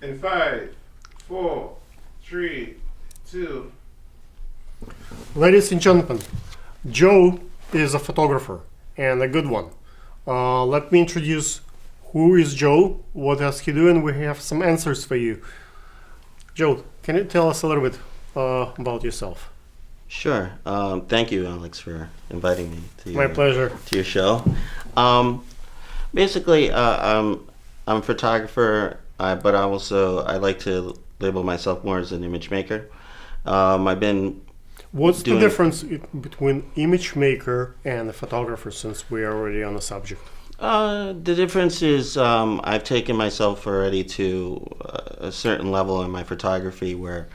In 5, 4, 3, 2. Ladies and gentlemen, Joe is a photographer and a good one. Let me introduce who is Joe, what does he do, and we have some answers for you. Joe, can you tell us a little bit about yourself? Sure. Thank you, Alex, for inviting me to My pleasure. your show. Basically, I'm a photographer, but I like to label myself more as an image maker. I've been What's doing- the difference between image maker and a photographer, since we are already on the subject? The difference is I've taken myself already to a certain level in my photography where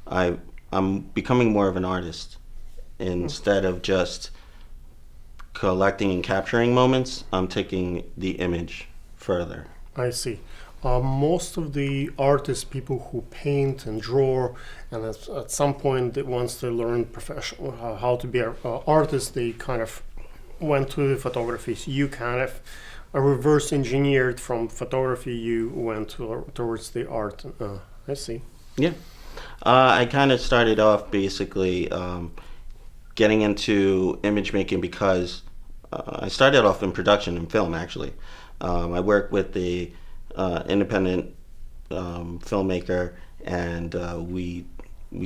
I'm becoming more of an artist instead of just collecting and capturing moments. I'm taking the image further. I see. Most of the artists, people who paint and draw, and at some point, once they learn professional how to be an artist, they kind of went to the photography. So you kind of reverse engineered from photography. You went towards the art. I see. Yeah. I kind of started off basically getting into image making because I started off in production and film, actually. I work with the independent filmmaker, and we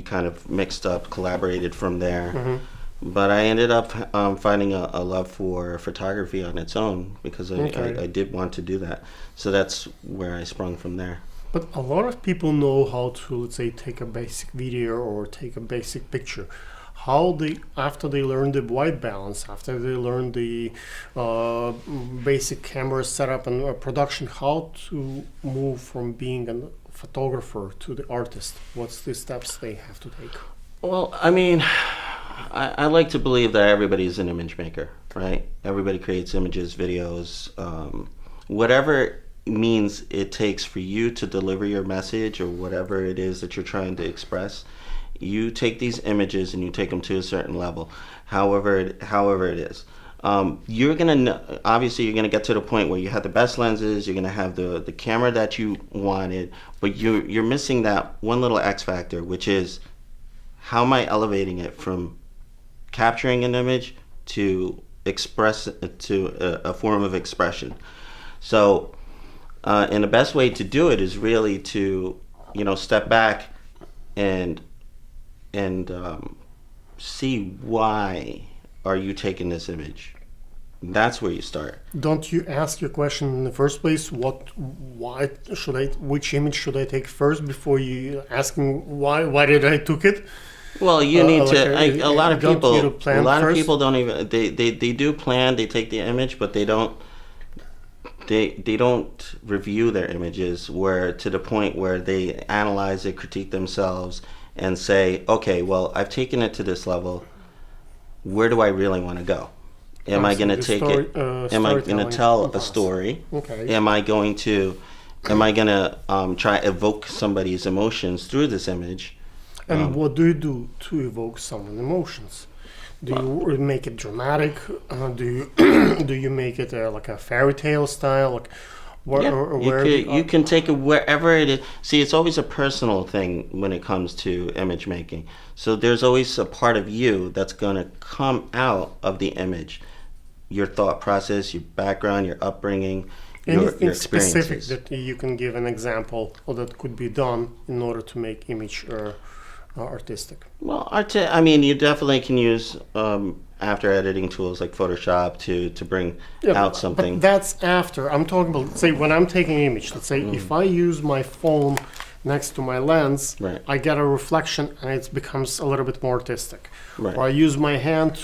kind of mixed up, collaborated from there. Mm-hmm. But I ended up finding a love for photography on its own because Okay. I did want to do that. So that's where I sprung from there. But a lot of people know how to, let's say, take a basic video or take a basic picture. After they learn the white balance, after they learn the basic camera setup and production, how to move from being a photographer to the artist? What's the steps they have to take? Well, I mean, I like to believe that everybody's an image maker, right? Everybody creates images, videos, whatever means it takes for you to deliver your message or whatever it is that you're trying to express. You take these images and you take them to a certain level, however it is. Obviously you're gonna get to the point where you have the best lenses, you're gonna have the camera that you wanted, but you're missing that one little X factor, which is how am I elevating it from capturing an image to express to a form of expression. So, and the best way to do it is really to step back and see why are you taking this image. That's where you start. Don't you ask your question in the first place? Which image should I take first before you asking why did I took it? Well, you need to. A lot of don't people. you plan A lot of first? people don't even. They do plan. They take the image, but they don't. They don't review their images where to the point where they analyze it, critique themselves, and say, okay, well, I've taken it to this level. Where do I really want to go? Am I going to take it? Am I going to tell a story? Okay. Am I going to try evoke somebody's emotions through this image? And what do you do to evoke someone's emotions? Do you make it dramatic? Do you make it like a fairy tale style? Like You can take it wherever it is. See, it's always a personal thing when it comes to image making. So there's always a part of you that's going to come out of the image. Your thought process, your background, your upbringing, your specific experiences. that you can give an example or that could be done in order to make image artistic? Well, I mean, you definitely can use after editing tools like Photoshop to bring out something. But that's after. I'm talking about, let's say, when I'm taking an image. Let's say if I use my phone next to my lens, Right. I get a reflection and it becomes a little bit more artistic. Right. Or I use my hand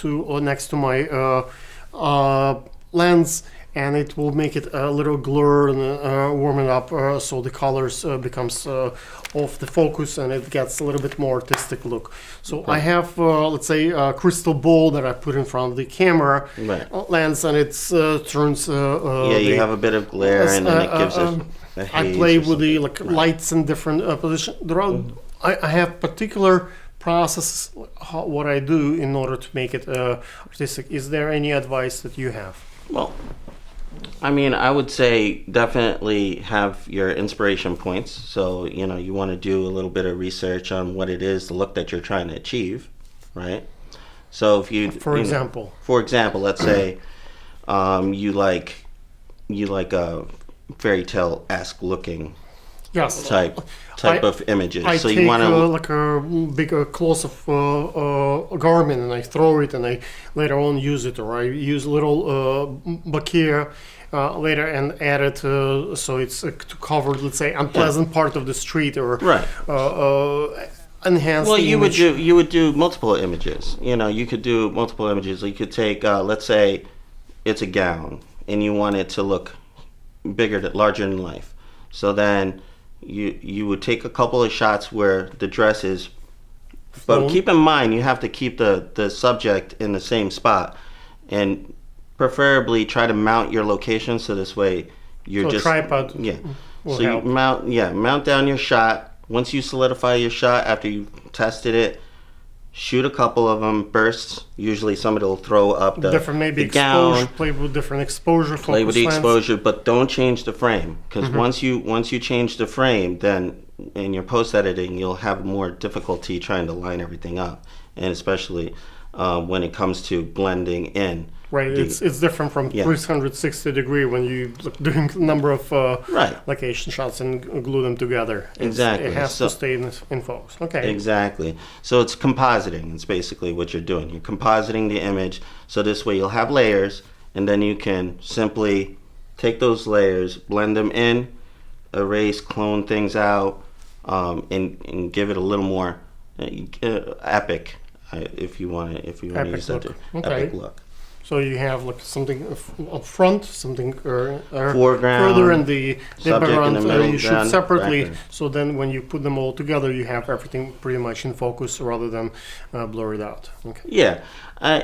next to my lens, and it will make it a little blur and warm it up, so the colors becomes off the focus, and it gets a little bit more artistic look. So I have, let's say, a crystal ball that I put in front of the camera Right. lens, and it turns. You have a bit of glare, and then it gives a I haze play or with the something. lights in different positions. I have particular process what I do in order to make it artistic. Is there any advice that you have? Well, I mean, I would say definitely have your inspiration points. So, you want to do a little bit of research on what it is, the look that you're trying to achieve, right? So if For example, for example, let's say you like a fairy tale esque looking yes, type of images. I So take you want to like a big close of a garment and I throw it and I later on use it, or I use little bakir later and add it so it's to cover, let's say, unpleasant part of the street, or right. enhance Well, the image. you would do multiple images. You could do multiple images. You could take, let's say, it's a gown, and you want it to look bigger, larger than life. So then you would take a couple of shots where the dress is, but Phone. keep in mind you have to keep the subject in the same spot, and preferably try to mount your location so this way you're So just tripod yeah. will So help. you mount down your shot. Once you solidify your shot after you tested it, shoot a couple of them, bursts. Usually somebody will throw up the Different, maybe the gown, exposure, play with different exposure, play with focus the lengths. exposure, but don't change the frame, because once you change the frame, then in your post editing you'll have more difficulty trying to line everything up, and especially when it comes to blending in. Right, it's different from Yeah. 360-degree when you doing a number of Right. location shots and glue them together. Exactly. It has So- to stay in focus. Okay. Exactly. So it's compositing. It's basically what you're doing. You're compositing the image. So this way you'll have layers, and then you can simply take those layers, blend them in, erase, clone things out, and give it a little more epic, if you want to Epic use that look. term. Okay. Epic look. So you have like something up front, something Foreground, further, and the subject in background the middle, you shoot ground, separately. background. So then when you put them all together, you have everything pretty much in focus rather than blurred out. Okay. Yeah,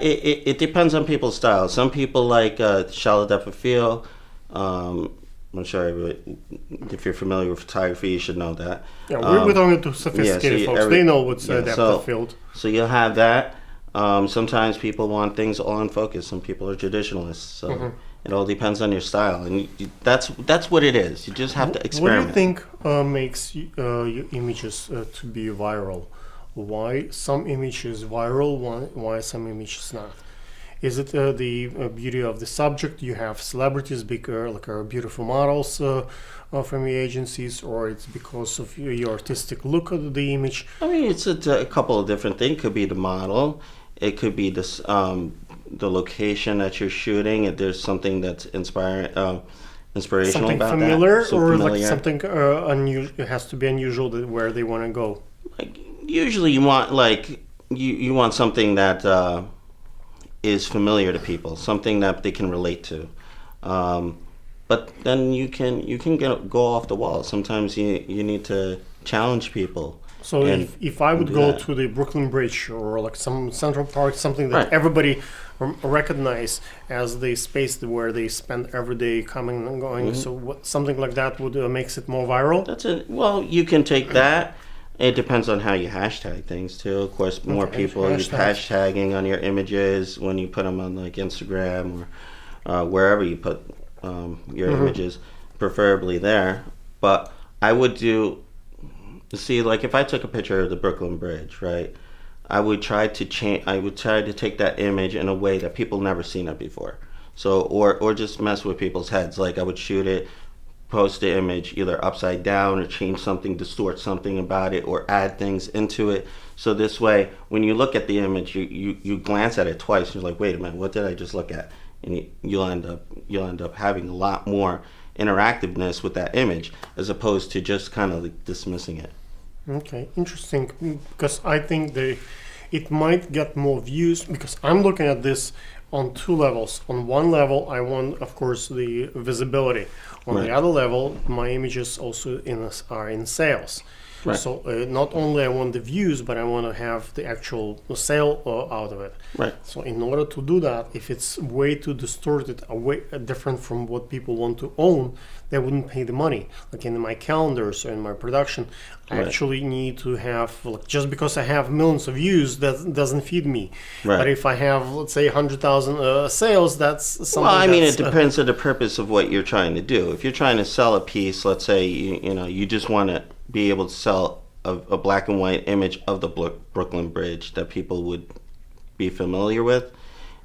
it depends on people's style. Some people like shallow depth of field. I'm sure if you're familiar with photography, you should know that. Yeah, we're talking to sophisticated folks. They know what's depth of field. So you'll have that. Sometimes people want things all in focus. Some people are traditionalists. So it all depends on your style, and that's what it is. You just have to experiment. What do you think makes your images to be viral? Why some images viral? Why some images not? Is it the beauty of the subject? You have celebrities, beautiful models from your agencies, or it's because of your artistic look of the image? I mean, it's a couple of different things. It could be the model. It could be this, the location that you're shooting. If there's something that's inspirational Something about familiar, that. or like something unusual? It has to be unusual where they want to go. Like, usually, you want you want something that is familiar to people, something that they can relate to. But then you can go off the wall. Sometimes you need to challenge people. So if I would do go that. to the Brooklyn Bridge or like some Central Park, something that Right. everybody recognize as the space where they spend every day coming and going, so something like that would makes it more viral. That's it. Well, you can take that. It depends on how you hashtag things too. Of course, more Okay, people use hashtagging on your images when you put them on like Instagram or wherever you put your images, preferably there. But I would see, like if I took a picture of the Brooklyn Bridge, right? I would try to take that image in a way that people never seen it before. So or just mess with people's heads. Like I would shoot it, post the image either upside down or change something, distort something about it, or add things into it. So this way, when you look at the image, you glance at it twice. And you're like, wait a minute, what did I just look at? And you'll end up having a lot more interactiveness with that image, as opposed to just kind of like dismissing it. Okay, interesting. Because I think it might get more views, because I'm looking at this on two levels. On one level, I want, of course, the visibility. On Right. the other level, my images also are in sales. Right. So not only I want the views, but I want to have the actual sale out of it. Right. So in order to do that, if it's way too distorted, different from what people want to own, they wouldn't pay the money. Like in my calendars or in my production, I Right. actually need to have, like, just because I have millions of views, that doesn't feed me. Right. But if I have, let's say, 100,000 sales, that's something. Well, I mean, it that's, depends on the purpose of what you're trying to do. If you're trying to sell a piece, let's say you just want to be able to sell a black and white image of the Brooklyn Bridge that people would be familiar with,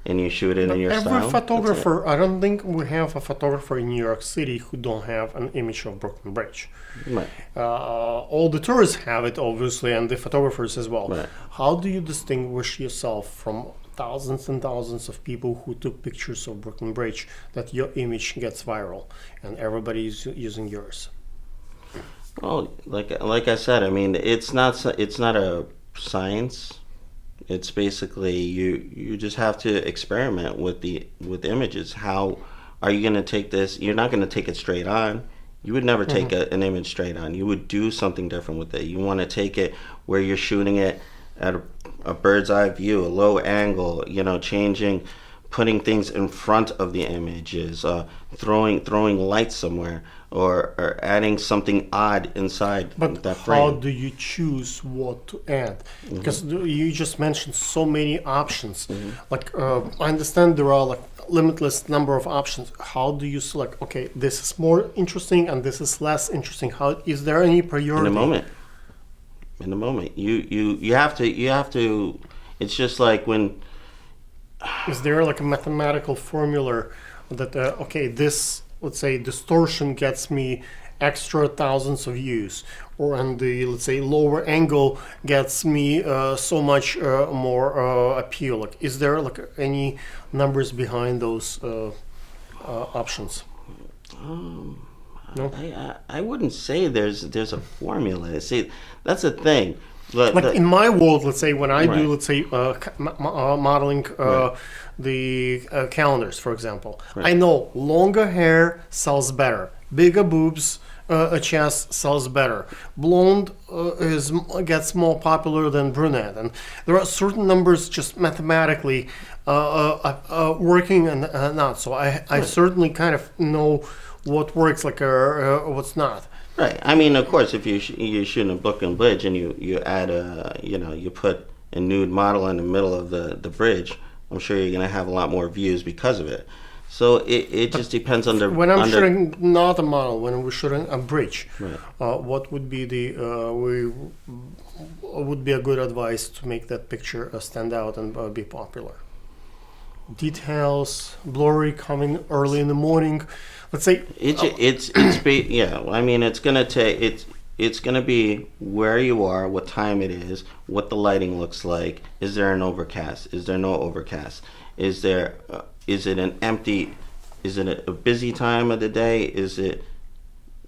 and you shoot it in your Every style. that's it. photographer, I don't think we have a photographer in New York City who don't have an image of Brooklyn Bridge. Right. All the tourists have it, obviously, and the photographers as well. Right. How do you distinguish yourself from thousands and thousands of people who took pictures of Brooklyn Bridge, that your image gets viral and everybody's using yours? Well, like I said, I mean, it's not a science. It's basically you just have to experiment with images. How are you going to take this? You're not going to take it straight on. You would never take an image straight on. You would do something different with it. You want to take it where you're shooting it at a bird's eye view, a low angle, changing, putting things in front of the images, throwing lights somewhere, or adding something odd inside But that how frame. do you choose what to add? Because you just mentioned so many options. Like I understand there are like limitless number of options. How do you select? Okay, this is more interesting and this is less interesting. How is there any priority? In the moment, you have to. It's just like when. Is there like a mathematical formula that okay, this, let's say, distortion gets me extra thousands of views, or and the, let's say, lower angle gets me so much more appeal? Like, is there like any numbers behind those options? No? I wouldn't say there's a formula. See, that's the thing. Like in my world, let's say when I Right. do, let's say, modeling the calendars, for example, Right. I know longer hair sells better, bigger boobs, a chest sells better, blonde gets more popular than brunette, and there are certain numbers just mathematically working and not. So I certainly kind of know what works, like what's not. Right. I mean, of course, if you're shooting a Brooklyn Bridge and you add you put a nude model in the middle of the bridge, I'm sure you're gonna have a lot more views because of it. So it just depends on the. When I'm on the- shooting not a model, when we're shooting a bridge, Right. what would be would be a good advice to make that picture stand out and be popular? Details, blurry, coming early in the morning. Let's say Yeah. I mean, it's gonna be where you are, what time it is, what the lighting looks like. Is there an overcast? Is there no overcast? Is it an empty? Is it a busy time of the day? Is it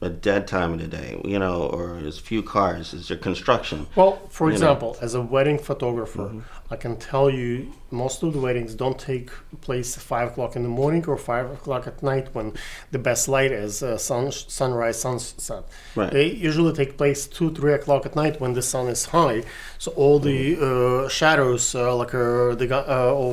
a dead time of the day? Or there's few cars? Is there construction? Well, for You know. example, as a wedding photographer, I can tell you most of the weddings don't take place at 5 o'clock in the morning or 5 o'clock at night when the best light is sunrise, sunset. Right. They usually take place 2, 3 o'clock at night when the sun is high. So all the shadows, over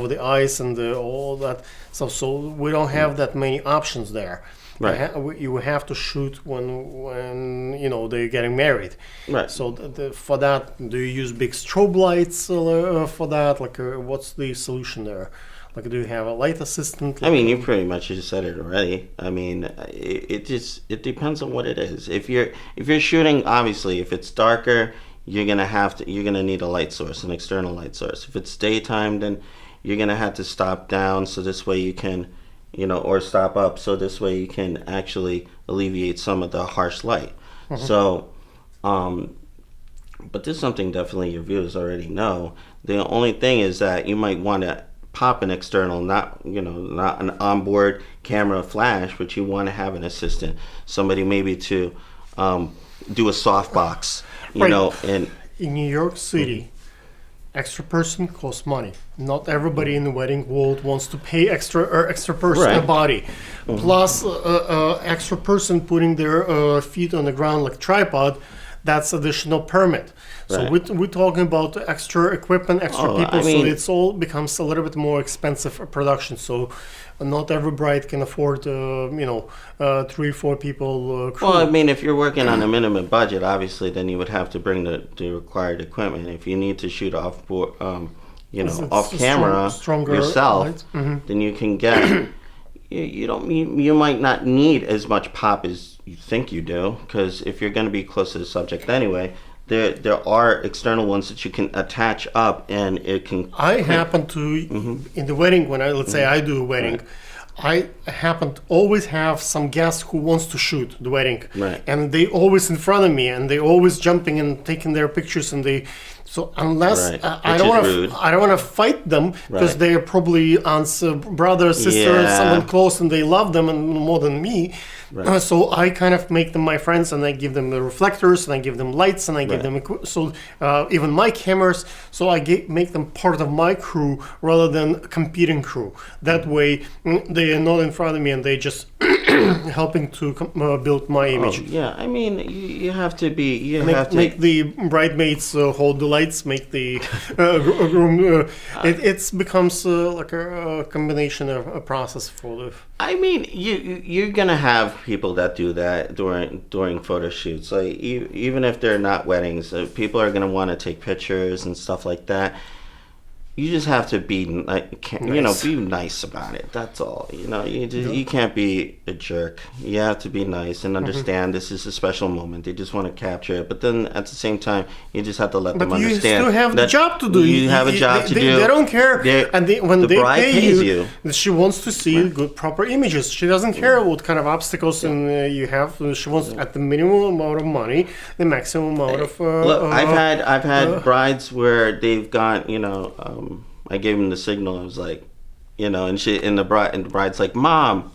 the ice and all that stuff. So we don't have that many options there. Right. You have to shoot when they're getting married. Right. So for that, do you use big strobe lights for that? Like, what's the solution there? Like, do you have a light assistant? I mean, you pretty much just said it already. I mean, it depends on what it is. If you're shooting, obviously, if it's darker, you're gonna need a light source, an external light source. If it's daytime, then you're gonna have to stop down so this way you can, or stop up so this way you can actually alleviate some of the harsh light. So, but this is something definitely your viewers already know. The only thing is that you might want to pop an external, not an onboard camera flash, but you want to have an assistant, somebody maybe to do a softbox, Right. and in New York City, extra person costs money. Not everybody in the wedding world wants to pay extra person a Right. body. Plus, extra person putting their feet on the ground like tripod. that's additional permit. So Right. we're talking about extra equipment, extra Oh, people, I mean- so it's all becomes a little bit more expensive production. So not every bride can afford, 3-4 people crew. Well, I mean, if you're working on a minimum budget, obviously, then you would have to bring the required equipment. If you need to shoot off, It's off a camera stronger yourself, light. Mhm. then you can get. You might not need as much pop as you think you do, because if you're going to be close to the subject anyway, there are external ones that you can attach up, and it can. I happen to in the wedding when let's say I do a wedding, I happen to always have some guest who wants to shoot the wedding, Right. and they always in front of me, and they always jumping and taking their pictures, and they. So unless Right. I Which don't is want rude. to, I don't want to fight them because Right. they are probably aunt's brother, sister, Yeah. someone close, and they love them and more than me. Right. So I kind of make them my friends, and I give them the reflectors, and I give them lights, and I give Right. them even my cameras. So I make them part of my crew rather than competing crew. That way, they are not in front of me, and they just helping to build my image. Oh, yeah, I mean, you have to be. You have Make, to. make the bridesmaids hold the lights. Make the groom. It becomes like a combination of a process for the. I mean, you're gonna have people that do that during photo shoots. Like even if they're not weddings, people are gonna want to take pictures and stuff like that. You just have to be Nice. be nice about it. That's all. You can't be a jerk. You have to be nice and understand this is a special moment. They just want to capture it, but then at the same time, you just have to let them But you understand still have the that job to do. You have a job to do. They don't care, and when the they bride pay pays you, she wants to see good, proper images. She doesn't care what kind of obstacles you have. She wants at the minimum amount of money, the maximum amount of. Look, I've had brides where they've gone. I gave them the signal. I was like, and the bride's like, "Mom,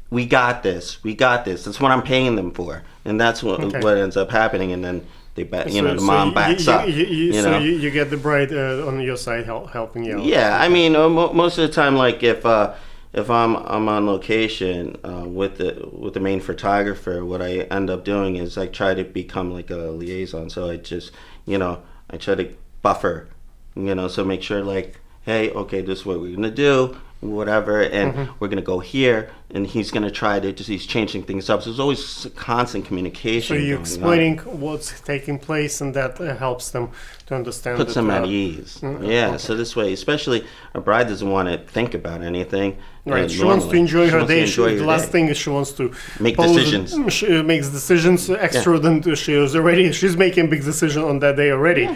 we got this. We got this. That's what I'm paying them for." And that's what ends up happening. And then the mom backs up. You get the bride on your side helping you out. Yeah, I mean, most of the time, like if I'm on location with the main photographer, what I end up doing is I try to become like a liaison. So I just I try to buffer, so make sure like, hey, okay, this is what we're gonna do, whatever, and we're gonna go here, and he's gonna try to he's changing things up. So there's always constant communication. So you're going explaining on. what's taking place, and that helps them to understand. Puts that, them at ease. Yeah. So this way, especially a bride doesn't want to think about anything. Right, she wants to enjoy her day. The last thing is she wants to make pose decisions. She makes decisions extra than she was already. She's making big decision on that day already.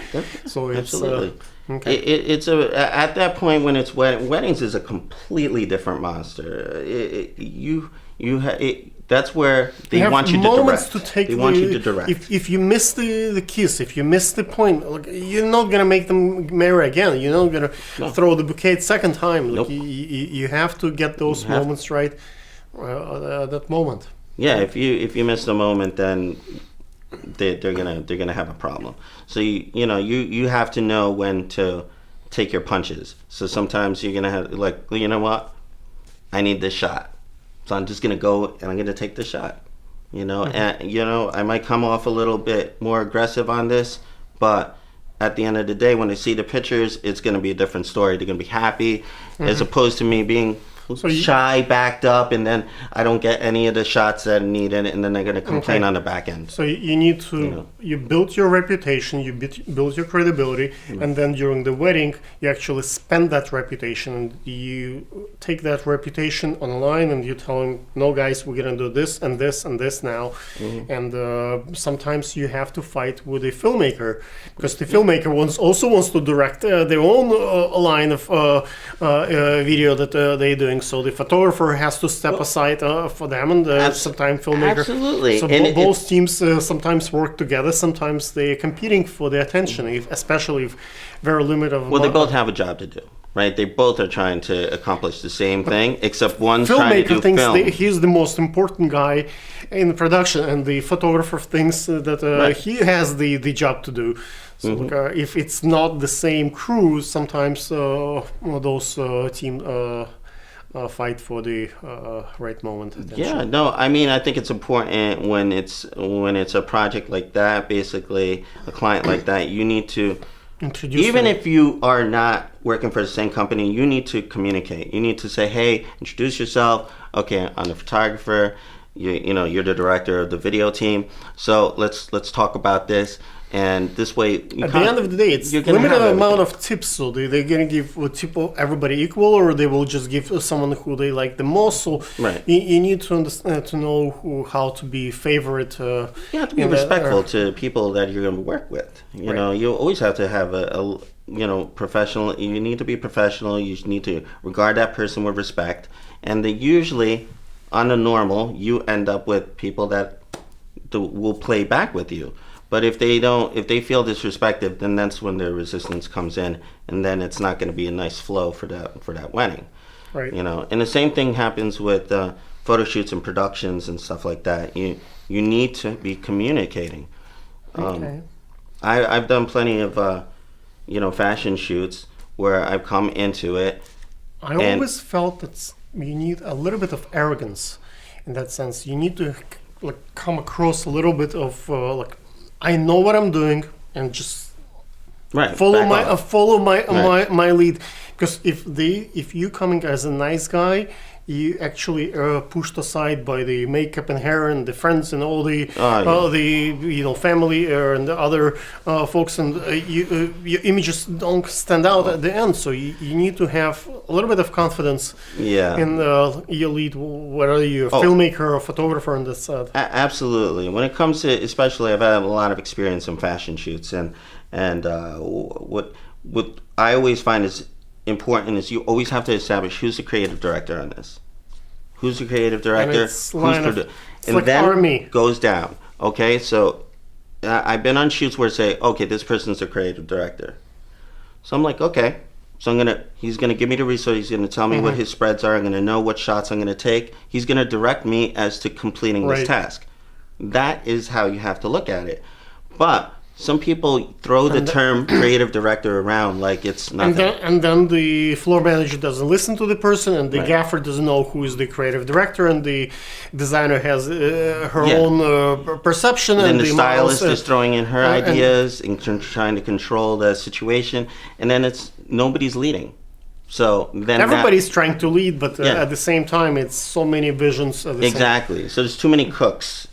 So it's Absolutely. okay. It's at that point when it's weddings is a completely different monster. That's where they want you to moments direct. to take they want you to direct. If you miss the kiss, if you miss the point, like, you're not gonna make them marry again. You're not gonna throw the bouquet second time. Like, Nope. you have to get those moments right. At that moment. Yeah, if you miss the moment, then they're gonna have a problem. So you have to know when to take your punches. So sometimes you're gonna have like, you know what, I need this shot. So I'm just gonna go and I'm gonna take the shot, and I might come off a little bit more aggressive on this, but at the end of the day, when they see the pictures, it's gonna be a different story. They're gonna be happy, as opposed to me being shy, backed up, and then I don't get any of the shots that I need, and then they're gonna complain on the back end. So you need to you build your reputation, you build your credibility, and then during the wedding you actually spend that reputation, and you take that reputation online, and you tell them, no guys, we're gonna do this and this and this now. And sometimes you have to fight with a filmmaker, because the filmmaker also wants to direct their own line of video that they're doing. So the photographer has to step aside for them, and sometimes filmmaker. Absolutely. So And both teams sometimes work together. Sometimes they're competing for the attention, especially if very limited. Well, they both have a job to do, right? They both are trying to accomplish the same thing, except one's trying to do filmmaker thinks film. he's the most important guy in the production, and the photographer thinks that he has the job to do. So if it's not the same crew, sometimes those team fight for the right moment. Yeah, no, I mean, I think it's important when it's a project like that, basically a client like that, you need to, Introduce even them. if you are not working for the same company, you need to communicate. You need to say, hey, introduce yourself. Okay, I'm the photographer. You know, you're the director of the video team. So let's talk about this. And this way, At the end of the day, it's you're gonna limited have amount everything. of tips. So they're gonna give tip everybody equal, or they will just give someone who they like the most. So Right. you need to understand to know how to be favorite. You have to be in the- respectful to people that you're going to work with. You Right. know, you always have to have a professional. You need to be professional. You need to regard that person with respect. And then usually, on the normal, you end up with people that will play back with you. But if they don't, if they feel disrespected, then that's when their resistance comes in, and then it's not going to be a nice flow for that wedding. Right. You know, and the same thing happens with photo shoots and productions and stuff like that. You need to be communicating. Okay. I've done plenty of fashion shoots where I've come into it. I And- always felt that you need a little bit of arrogance in that sense. You need to like come across a little bit of like I know what I'm doing and just Right. follow back my off. follow my Right. my lead. Because if you coming as a nice guy, you actually pushed aside by the makeup and hair and the friends and all the Oh, yeah. the family and the other folks, and your images don't stand out at the end. So you need to have a little bit of confidence Yeah. in your lead, whether you're a Oh. filmmaker or photographer on this side. Absolutely. When it comes to, especially, I've had a lot of experience in fashion shoots, and what I always find is important is you always have to establish who's the creative director on this. Who's the creative director? it's line of- it's and like then army. goes down. Okay, so I've been on shoots where say, okay, this person's the creative director. So I'm like, okay. So he's gonna give me the resources. He's gonna tell me what his spreads are. I'm gonna know what shots I'm gonna take. He's gonna direct me as to completing Right. this task. That is how you have to look at it. But some people throw the term creative director around like it's nothing. And then the floor manager doesn't listen to the person, and the Right. gaffer doesn't know who is the creative director, and the designer has her Yeah. own perception, Then and the models, stylist is throwing in her and- ideas and trying to control the situation, and then it's nobody's leading. So then everybody's trying to lead, but Yeah. at the same time, it's so many visions. At the exactly. So there's too many cooks,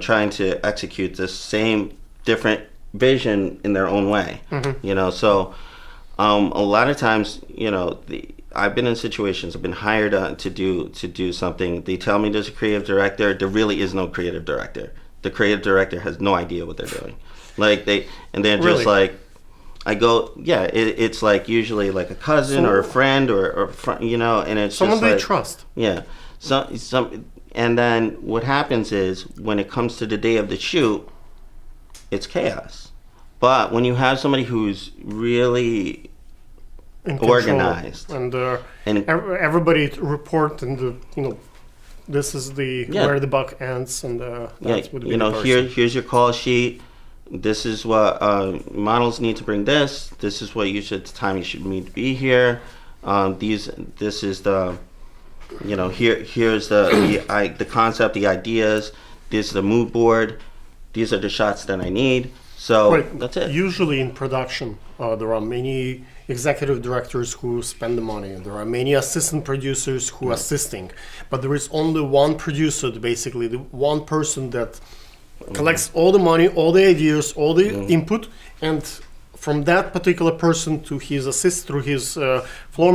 trying to execute the same different vision in their own way. So a lot of times, I've been in situations. I've been hired to do something. They tell me there's a creative director. There really is no creative director. The creative director has no idea what they're doing. They're Really? just like, I go, yeah. It's like usually like a cousin or a friend or and it's Someone just they like, trust. yeah. And then what happens is when it comes to the day of the shoot, it's chaos. But when you have somebody who's really In control. organized. And And- everybody report, and this is Yeah. where the buck ends, and that's would be the person. here's your call sheet. This is what models need to bring. This is what time you should need to be here. This is the, here's the concept, the ideas. This is the mood board. These are the shots that I need. So Right. that's it. Usually in production, there are many executive directors who spend the money. There are many assistant producers who are assisting, but there is only one producer, basically the one person that collects all the money, all the ideas, all the input, and from that particular person to his assist through his floor